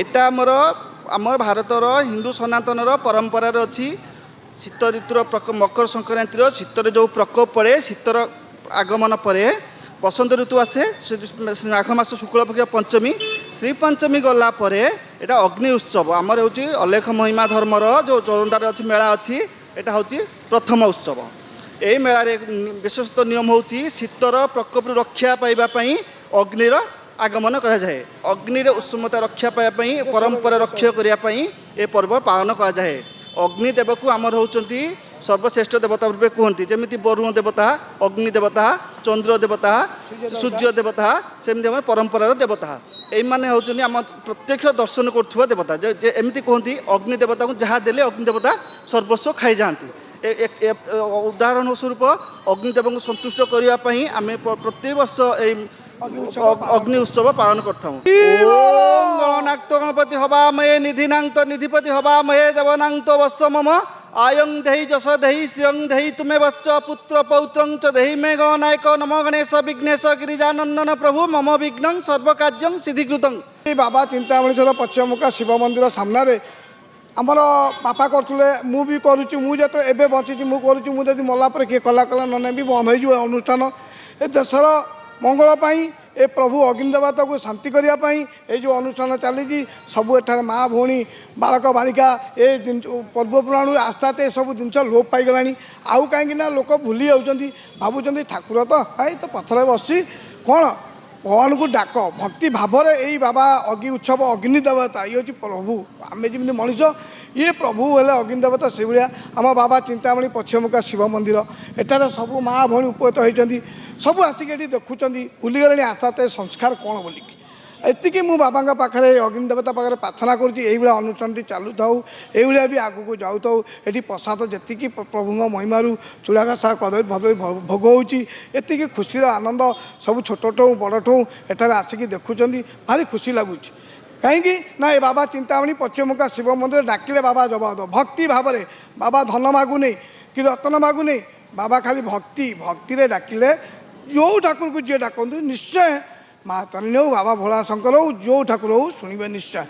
এটা आमर भारतर हिंदू सनातनर परंपरार अच्छी शीत ऋतुर मकर संक्रांतिर शीतर जो प्रकोप पड़े शीतर आगमन पर बसंत ऋतु आसे माघ मास शुक्ल पक्ष पंचमी श्री पंचमी गला यहाँ अग्नि उत्सव आमर हूँ अलेख महिमा धर्मर जो जोरंदार अच्छी मेला अच्छी यहाँ हूँ प्रथम उत्सव। यही मेलार विशेषतः नियम हूँ शीतर प्रकोप रक्षा पाइबापी अग्निर आगमन करा जाए अग्निर उष्मता रक्षा पाइबापी परंपरा रक्षा करने ये पर्व पालन करा जाए। अग्निदेव को आमर होती सर्वश्रेष्ठ देवता रूपे कहते जमी वरुण देवता अग्नि देवता चंद्र देवता सूर्य देवता सेमती आम परंपरार देवता ये होती आम प्रत्यक्ष दर्शन करुवा देवता एमती कहती अग्नि देवता को जहाँ देले अग्नि देवता सर्वस्व खाई जाती। उदाहरण स्वरूप अग्निदेव को संतुष्ट करने आम प्रत्येक वर्ष अग्नि उत्सव पालन करता गणपति हवामये निधिनांत निधिपति हवामये देवनांत वत्स मम आयं देहि जस देहि श्रियं देहि तुमे वत्स पुत्र पौत्रं च देहि मे गणनायक नमो गणेश विघ्नेश गिरिजानंदन प्रभु मम विघ्नं सर्वकार्यं सिद्धिकृतं। बाबा चिंतामणीश्वर पश्चिममुखा शिव मंदिर सामने आमर बापा करुले मुझे करुच्ची मुझे एवं बची मुझे मलापर किए कला कला न भी बंद हो अनुष्ठान ए देशर मंगलपाई ए प्रभु अग्निदेवता को शांति करने ये जो अनुष्ठान चली सबू एठार माँ भौणी बालक बालिका ये पर्वपुराण आस्ते आस्ते सब जिन लोप पाईगला आउ कहीं लोक भूली जाऊँच भावुं ठाकुर तो हाई तो पथर बसी कौन भगवान को डाक भक्ति भाव यही बाबा अग्नि उत्सव अग्नि देवता ये हूँ प्रभु आम जमी मनीष ये प्रभु हेले अग्नि देवता से भाया आम बाबा चिंतामणि पश्चिममुखा शिव मंदिर एठार सब माँ भौणी उपस्थित होती सब आसिक देखुं भूलीगले आस्ते आस्ते संस्कार कौन बोलिकी एतिकी मु बाबा पाखे अग्नि देवता पाखे प्रार्थना करुँची अनुष्ठान चालू था ये भी आगू जाऊ था ये प्रसाद जी प्रभु महिमारू चूड़ाघासा कदली भदली भोग होती खुशी आनंद सब छोट बड़ ठूँ एठार आसिक देखुं भारी खुशी लगुच कहीं ना ये बाबा चिंतामणि पश्चिममुखा शिव मंदिर डाकिले बाबा जवाब दो भक्ति भाव में बाबा धन मागु नहीं कि रत्न मागु नहीं बाबा खाली भक्ति भक्ति डाकिले जो ठाकुर को जी डाकतु निश्चय माँ तारिणी हो बाबा भोला शंकर हो जो ठाकुर हो शुणे निश्चय।